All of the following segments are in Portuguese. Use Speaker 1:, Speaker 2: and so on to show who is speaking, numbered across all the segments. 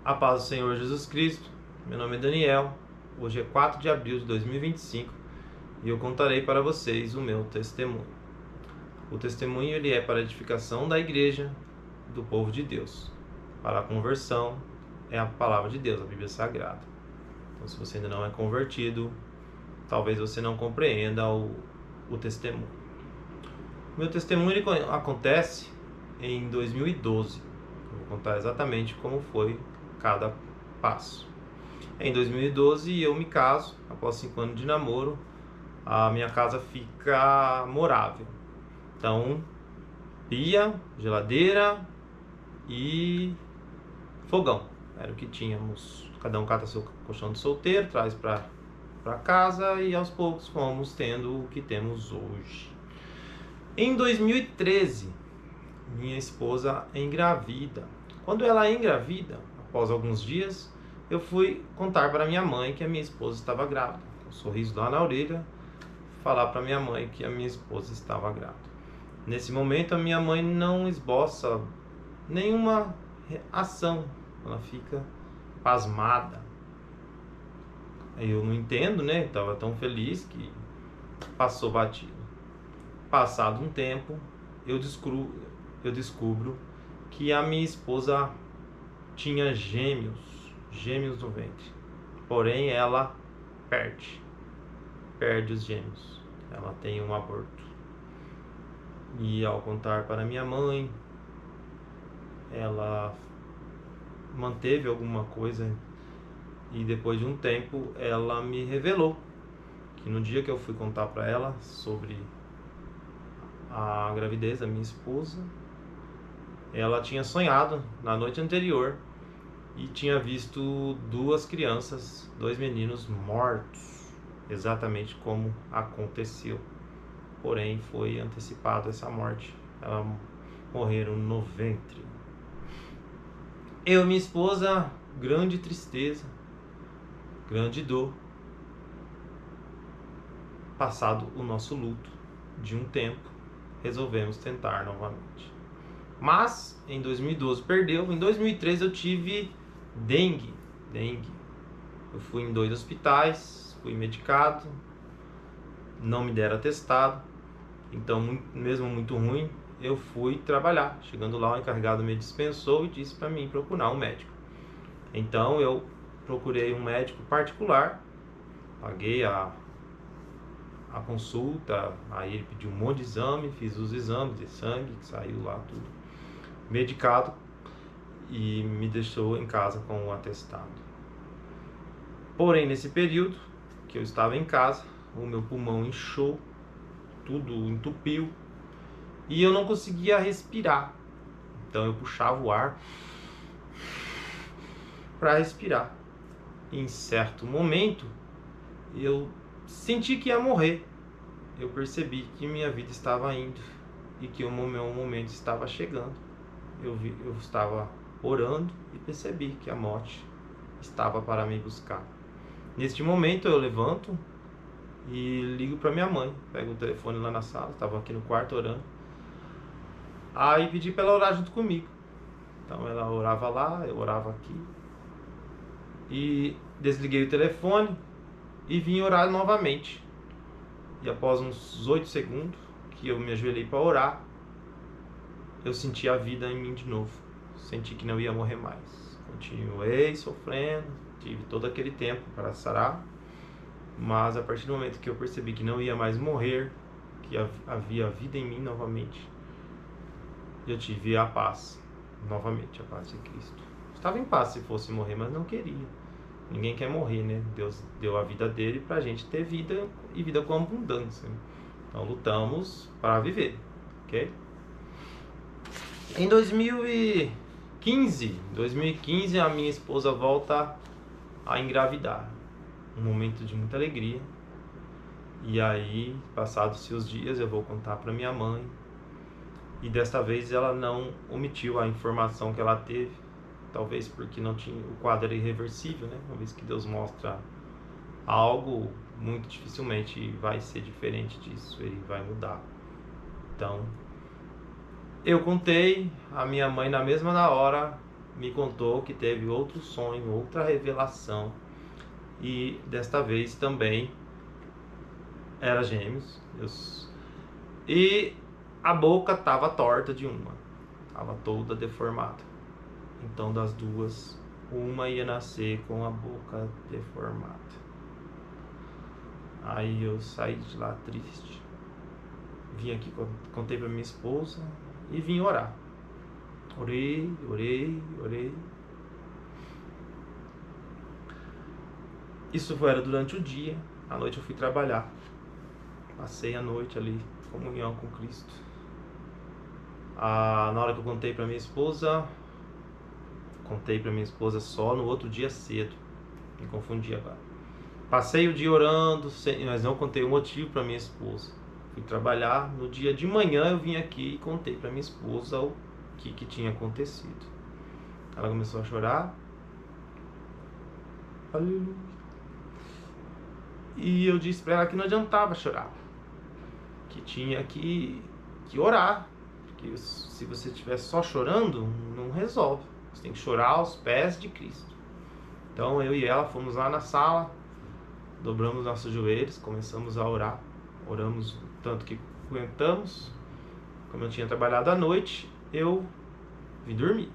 Speaker 1: A paz do Senhor Jesus Cristo. Meu nome é Daniel. Hoje é 4 de abril de 2025 e eu contarei para vocês o meu testemunho. O testemunho ele é para a edificação da igreja, do povo de Deus. Para a conversão é a palavra de Deus, a Bíblia Sagrada. Então, se você ainda não é convertido, talvez você não compreenda o testemunho. O meu testemunho ele acontece em 2012. Eu vou contar exatamente como foi cada passo. Em 2012 eu me caso, após 5 anos de namoro, a minha casa fica morável. Então, pia, geladeira e fogão. Era o que tínhamos. Cada um cata seu colchão de solteiro, traz para casa e aos poucos fomos tendo o que temos hoje. Em 2013, minha esposa engravida. Quando ela engravida, após alguns dias, eu fui contar para minha mãe que a minha esposa estava grávida. Com um sorriso lá na orelha, falar para minha mãe que a minha esposa estava grávida. Nesse momento, a minha mãe não esboça nenhuma ação. Ela fica pasmada. Eu não entendo, né? Estava tão feliz que passou batido. Passado um tempo, eu descubro que a minha esposa tinha gêmeos no ventre. Porém, ela perde os gêmeos. Ela tem um aborto. E ao contar para minha mãe, ela manteve alguma coisa e depois de um tempo ela me revelou que no dia que eu fui contar para ela sobre a gravidez da minha esposa, ela tinha sonhado na noite anterior e tinha visto 2 crianças, 2 meninos mortos, exatamente como aconteceu. Porém, foi antecipado essa morte. Elas morreram no ventre. Eu e minha esposa, grande tristeza, grande dor. Passado o nosso luto de um tempo, resolvemos tentar novamente. Mas em 2012 perdeu. Em 2013 eu tive dengue. Eu fui em 2 hospitais, fui medicado, não me deram atestado. Então, mesmo muito ruim, eu fui trabalhar. Chegando lá, o encarregado me dispensou e disse para mim procurar um médico. Então eu procurei um médico particular, paguei a consulta, aí ele pediu um monte de exame, fiz os exames de sangue, que saiu lá tudo medicado e me deixou em casa com o atestado. Porém, nesse período que eu estava em casa, o meu pulmão inchou, tudo entupiu e eu não conseguia respirar. Então eu puxava o ar para respirar. Em certo momento eu senti que ia morrer. Eu percebi que minha vida estava indo e que o meu momento estava chegando. Eu estava orando e percebi que a morte estava para me buscar. Neste momento eu levanto e ligo para minha mãe. Pego o telefone lá na sala, estava aqui no quarto orando. Aí pedi para ela orar junto comigo. Então ela orava lá, eu orava aqui. E desliguei o telefone e vim orar novamente. E após uns 8 segundos que eu me ajoelhei para orar, eu senti a vida em mim de novo. Senti que não ia morrer mais. Continuei sofrendo, tive todo aquele tempo para sarar. Mas a partir do momento que eu percebi que não ia mais morrer, que havia vida em mim novamente, eu tive a paz, novamente, a paz de Cristo. Estava em paz se fosse morrer, mas não queria. Ninguém quer morrer, né? Deus deu a vida dele pra gente ter vida e vida com abundância. Então lutamos para viver, ok? Em 2015, a minha esposa volta a engravidar. Um momento de muita alegria. E aí, passados-se os dias, eu vou contar para minha mãe. E desta vez ela não omitiu a informação que ela teve. Talvez porque não tinha, o quadro era irreversível, né? Uma vez que Deus mostra algo, muito dificilmente vai ser diferente disso. Ele vai mudar. Então, eu contei, a minha mãe na mesma hora me contou que teve outro sonho, outra revelação, e desta vez também era gêmeos. E a boca estava torta de uma, estava toda deformada. Então das duas, uma ia nascer com a boca deformada. Aí eu saí de lá triste, vim aqui, contei para minha esposa e vim orar. Orei. Isso era durante o dia. À noite eu fui trabalhar. Passei a noite ali, comunhão com Cristo. Na hora que eu contei para minha esposa só no outro dia cedo. Me confundi agora. Passei o dia orando, mas não contei o motivo para minha esposa. Fui trabalhar. No dia de manhã eu vim aqui e contei para minha esposa o que tinha acontecido. Ela começou a chorar. Aleluia. E eu disse para ela que não adiantava chorar, que tinha que orar, porque se você estiver só chorando, não resolve. Você tem que chorar aos pés de Cristo. Então eu e ela fomos lá na sala, dobramos nossos joelhos, começamos a orar. Oramos o tanto que aguentamos. Como eu tinha trabalhado à noite, eu vim dormir.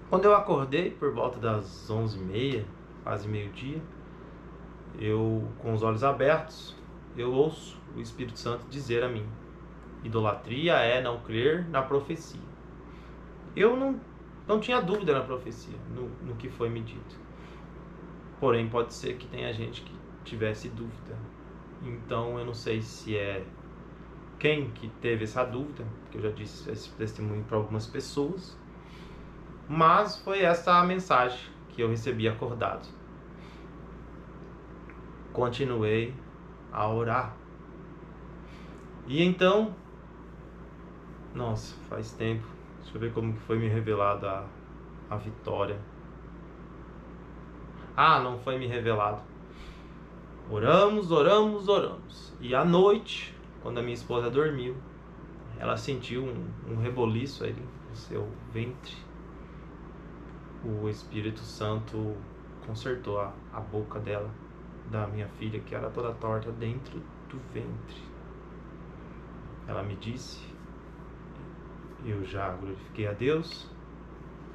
Speaker 1: Quando eu acordei, por volta das 11h30, quase meio-dia, eu, com os olhos abertos, eu ouço o Espírito Santo dizer a mim: idolatria é não crer na profecia. Eu não tinha dúvida na profecia, no que foi me dito. Porém, pode ser que tenha gente que tivesse dúvida. Então, eu não sei se é quem que teve essa dúvida, porque eu já disse esse testemunho para algumas pessoas. Mas foi essa a mensagem que eu recebi acordado. Continuei a orar. E então, nossa, faz tempo. Deixa eu ver como que foi me revelada a vitória. Não foi me revelado. Oramos. E à noite, quando a minha esposa dormiu, ela sentiu um reboliço aí no seu ventre. O Espírito Santo consertou a boca dela, da minha filha, que era toda torta, dentro do ventre. Ela me disse, eu já glorifiquei a Deus,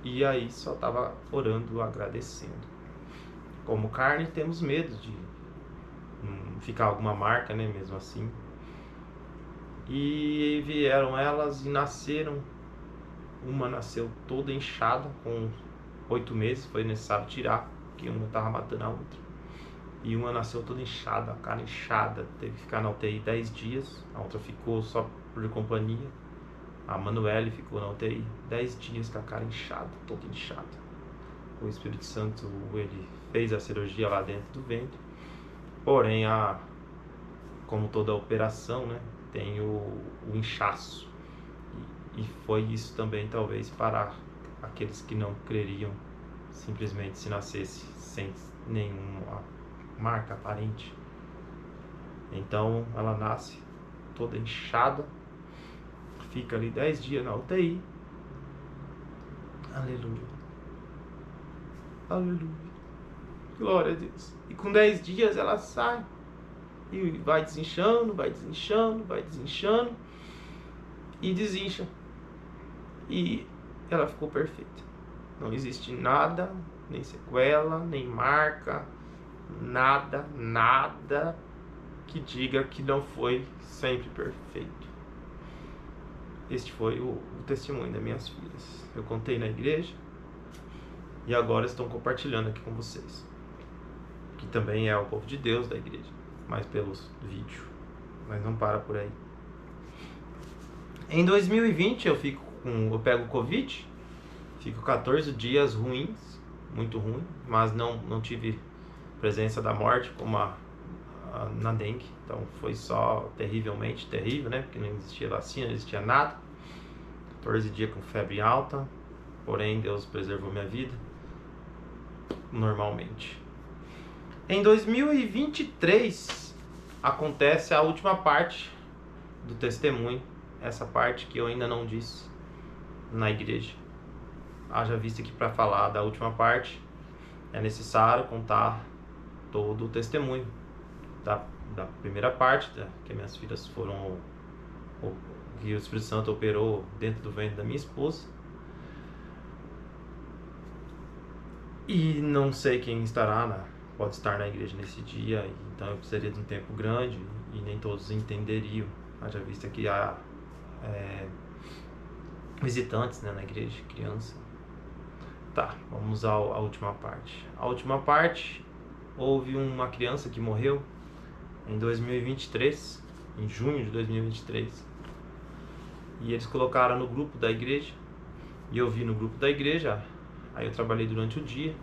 Speaker 1: e aí só estava orando, agradecendo. Como carne, temos medo de ficar alguma marca, né, mesmo assim. E vieram elas e nasceram. Uma nasceu toda inchada, com 8 meses, foi necessário tirar, porque uma estava matando a outra. E uma nasceu toda inchada, a cara inchada, teve que ficar na UTI 10 dias. A outra ficou só por companhia. A Manuele ficou na UTI 10 dias com a cara inchada, toda inchada. O Espírito Santo, ele fez a cirurgia lá dentro do ventre. Porém, como toda operação, né, tem o inchaço. E foi isso também, talvez, para aqueles que não creriam, simplesmente se nascesse sem nenhuma marca aparente. Então ela nasce toda inchada, fica ali 10 dias na UTI. Aleluia. Glória a Deus. E com 10 dias ela sai e vai desinchando e desincha. E ela ficou perfeita. Não existe nada, nem sequela, nem marca, nada que diga que não foi sempre perfeito. Este foi o testemunho das minhas filhas. Eu contei na igreja e agora estou compartilhando aqui com vocês, que também é o povo de Deus da igreja, mas pelos vídeos. Mas não para por aí. Em 2020 eu pego Covid, fico 14 dias ruins, muito ruim, mas não tive presença da morte como na dengue. Então foi só terrivelmente terrível, né? Porque não existia vacina, não existia nada. 14 dias com febre alta, porém Deus preservou minha vida normalmente. Em 2023 acontece a última parte do testemunho, essa parte que eu ainda não disse na igreja. haja vista que para falar da última parte é necessário contar todo o testemunho da primeira parte, que minhas filhas foram, que o Espírito Santo operou dentro do ventre da minha esposa. E não sei quem pode estar na igreja nesse dia, então eu precisaria de um tempo grande e nem todos entenderiam, haja vista que há visitantes, né, na igreja, criança. Tá, vamos à última parte. A última parte, houve uma criança que morreu em 2023, em junho de 2023. E eles colocaram no grupo da igreja, e eu vi no grupo da igreja. Aí eu trabalhei durante o dia,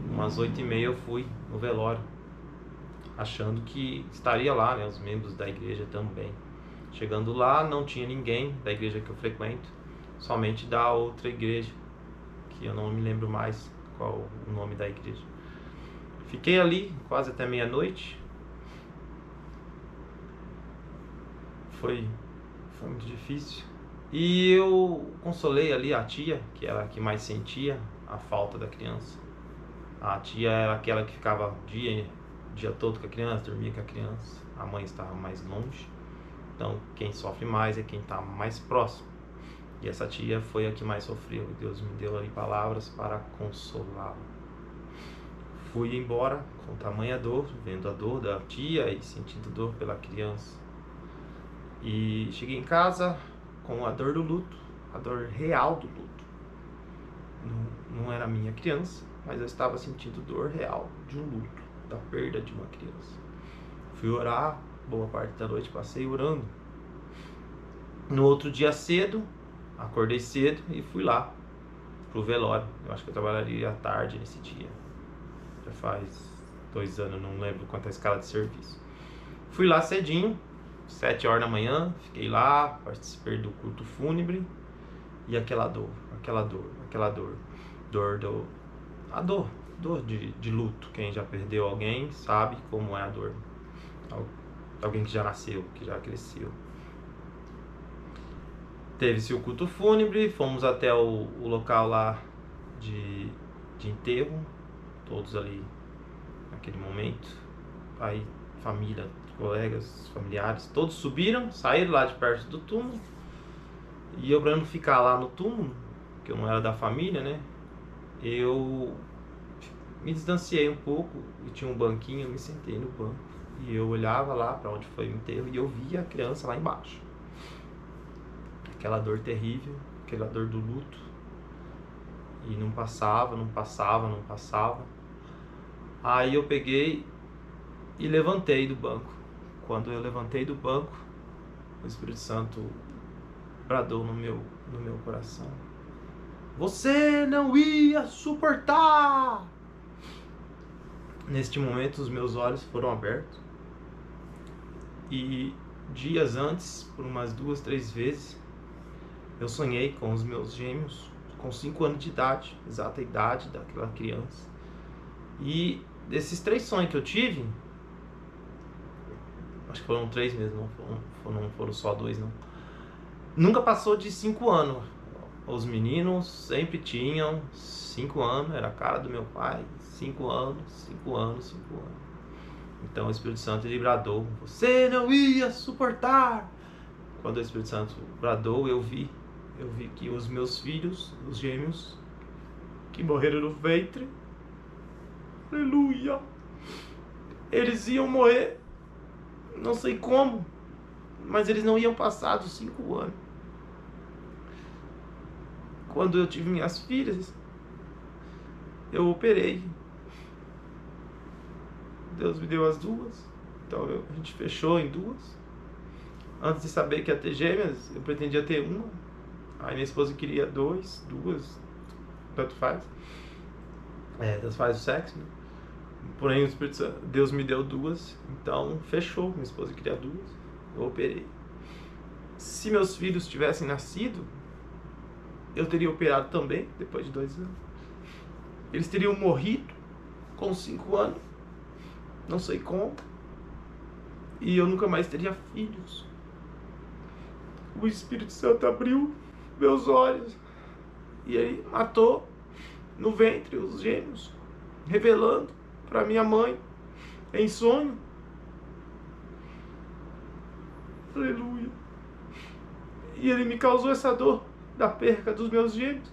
Speaker 1: umas 8h30 eu fui no velório, achando que estaria lá, né, os membros da igreja também. Chegando lá, não tinha ninguém da igreja que eu frequento, somente da outra igreja, que eu não me lembro mais qual o nome da igreja. Fiquei ali quase até meia-noite. Foi muito difícil. E eu consolei ali a tia, que era a que mais sentia a falta da criança. A tia era aquela que ficava o dia todo com a criança, dormia com a criança. A mãe estava mais longe. Então quem sofre mais é quem está mais próximo. E essa tia foi a que mais sofreu. E Deus me deu ali palavras para consolá-la. Fui embora com tamanha dor, vendo a dor da tia e sentindo dor pela criança. E cheguei em casa com a dor do luto, a dor real do luto. Não era minha criança, mas eu estava sentindo dor real de um luto, da perda de uma criança. Fui orar, boa parte da noite passei orando. No outro dia cedo, acordei cedo e fui lá pro velório. Eu acho que eu trabalharia à tarde nesse dia. Já faz 2 anos, não lembro quanto é a escala de serviço. Fui lá cedinho, 7h da manhã, fiquei lá, participei do culto fúnebre. E aquela dor de luto. Quem já perdeu alguém sabe como é a dor. Alguém que já nasceu, que já cresceu. Teve-se o culto fúnebre, fomos até o local lá de enterro, todos ali naquele momento. Aí família, colegas, familiares, todos subiram, saíram lá de perto do túmulo. E eu, pra não ficar lá no túmulo, que eu não era da família, né, eu me distanciei um pouco e tinha um banquinho, eu me sentei no banco. E eu olhava lá para onde foi o enterro e eu via a criança lá embaixo. Aquela dor terrível, aquela dor do luto. E não passava. Aí eu peguei e levantei do banco. Quando eu levantei do banco, o Espírito Santo bradou no meu coração: você não ia suportar! Neste momento os meus olhos foram abertos. E dias antes, por umas 2, 3 vezes, eu sonhei com os meus gêmeos, com 5 anos de idade, exata idade daquela criança. E desses 3 sonhos que eu tive, acho que foram 3 mesmo, não foram só 2 não. Nunca passou de 5 anos. Os meninos sempre tinham 5 anos, era a cara do meu pai, 5 anos. Então o Espírito Santo ele bradou: você não ia suportar! Quando o Espírito Santo bradou, eu vi que os meus filhos, os gêmeos, que morreram no ventre, aleluia, eles iam morrer, não sei como, mas eles não iam passar dos 5 anos. Quando eu tive minhas filhas, eu operei. Deus me deu as 2, então a gente fechou em 2. Antes de saber que ia ter gêmeas, eu pretendia ter 1. Aí minha esposa queria 2, tanto faz. Tanto faz o sexo, né? Porém, Deus me deu 2, então fechou. Minha esposa queria 2, eu operei. Se meus filhos tivessem nascido, eu teria operado também, depois de 2 anos. Eles teriam morrido com 5 anos, não sei como, e eu nunca mais teria filhos. O Espírito Santo abriu meus olhos E ele matou no ventre os gêmeos, revelando para minha mãe em sonho. Aleluia. E ele me causou essa dor da perca dos meus gêmeos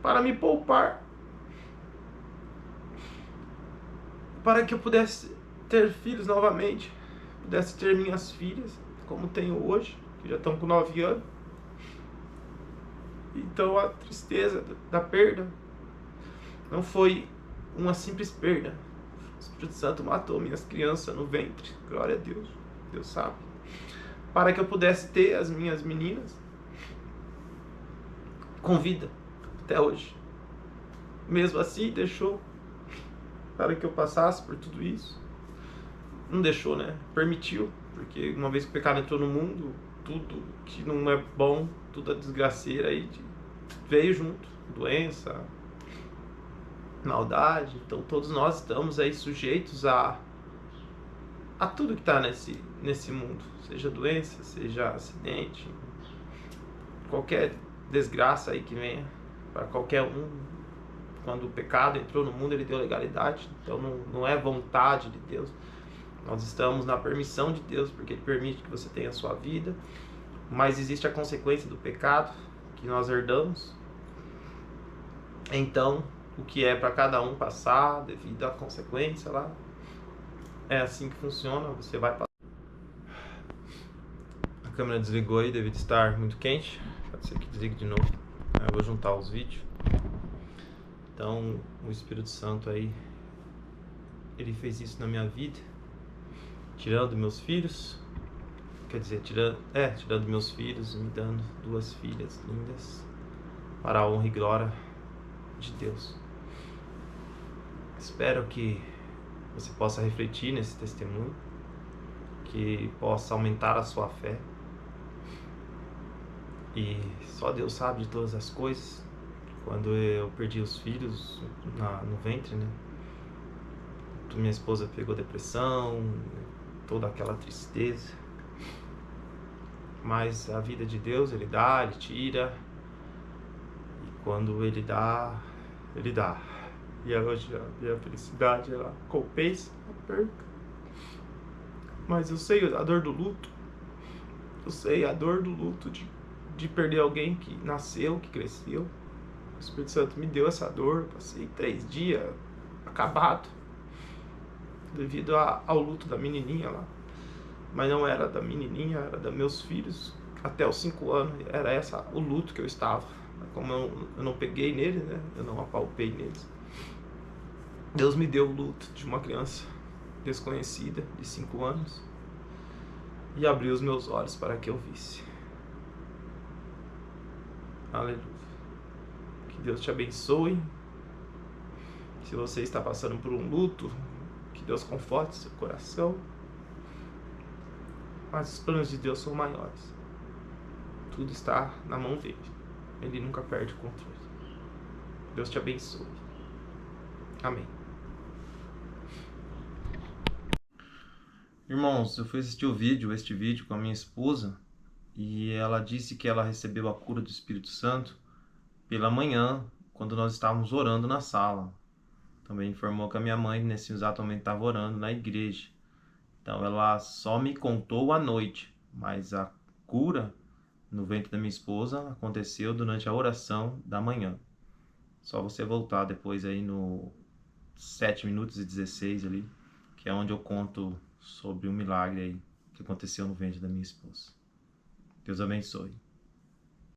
Speaker 1: para me poupar, para que eu pudesse ter filhos novamente, pudesse ter minhas filhas, como tenho hoje, que já estão com 9 anos. Então a tristeza da perda não foi uma simples perda. O Espírito Santo matou minhas crianças no ventre, glória a Deus, Deus sabe, para que eu pudesse ter as minhas meninas com vida até hoje. Mesmo assim, deixou para que eu passasse por tudo isso. Não deixou, né? Permitiu, porque uma vez que o pecado entrou no mundo, tudo que não é bom, tudo a desgraceira aí veio junto, doença, maldade. Então todos nós estamos aí sujeitos a tudo que está nesse mundo, seja doença, seja acidente, qualquer desgraça aí que venha para qualquer um. Quando o pecado entrou no mundo, ele deu legalidade, então não é vontade de Deus. Nós estamos na permissão de Deus, porque Ele permite que você tenha a sua vida, mas existe a consequência do pecado que nós herdamos. Então, o que é para cada um passar devido à consequência lá, é assim que funciona, você vai passar. A câmera desligou aí devido estar muito quente, pode ser que desligue de novo. Eu vou juntar os vídeos. Então, o Espírito Santo aí, ele fez isso na minha vida, tirando meus filhos, quer dizer, tirando meus filhos, me dando 2 filhas lindas, para a honra e glória de Deus. Espero que você possa refletir nesse testemunho, que possa aumentar a sua fé. E só Deus sabe de todas as coisas. Quando eu perdi os filhos no ventre, né? Minha esposa pegou depressão, toda aquela tristeza. Mas a vida de Deus, Ele dá, Ele tira. E quando Ele dá, Ele dá. E hoje a minha felicidade, ela compensa a perca. Mas eu sei a dor do luto. Eu sei a dor do luto de perder alguém que nasceu, que cresceu. O Espírito Santo me deu essa dor. Passei 3 dias acabado devido ao luto da menininha lá. Mas não era da menininha, era dos meus filhos. Até os 5 anos era o luto que eu estava. Como eu não peguei neles, né? Eu não apalpei neles. Deus me deu o luto de uma criança desconhecida de 5 anos e abriu os meus olhos para que eu visse. Aleluia. Que Deus te abençoe. Se você está passando por um luto, que Deus conforte seu coração. Mas os planos de Deus são maiores. Tudo está na mão dele. Ele nunca perde o controle. Deus te abençoe. Amém. Irmãos, eu fui assistir este vídeo com a minha esposa, e ela disse que ela recebeu a cura do Espírito Santo pela manhã, quando nós estávamos orando na sala. Também informou que a minha mãe, nesse exato momento, estava orando na igreja. Então ela só me contou à noite, mas a cura no ventre da minha esposa aconteceu durante a oração da manhã. Só você voltar depois aí no 7 minutos e 16 ali, que é onde eu conto sobre o milagre aí que aconteceu no ventre da minha esposa. Deus abençoe.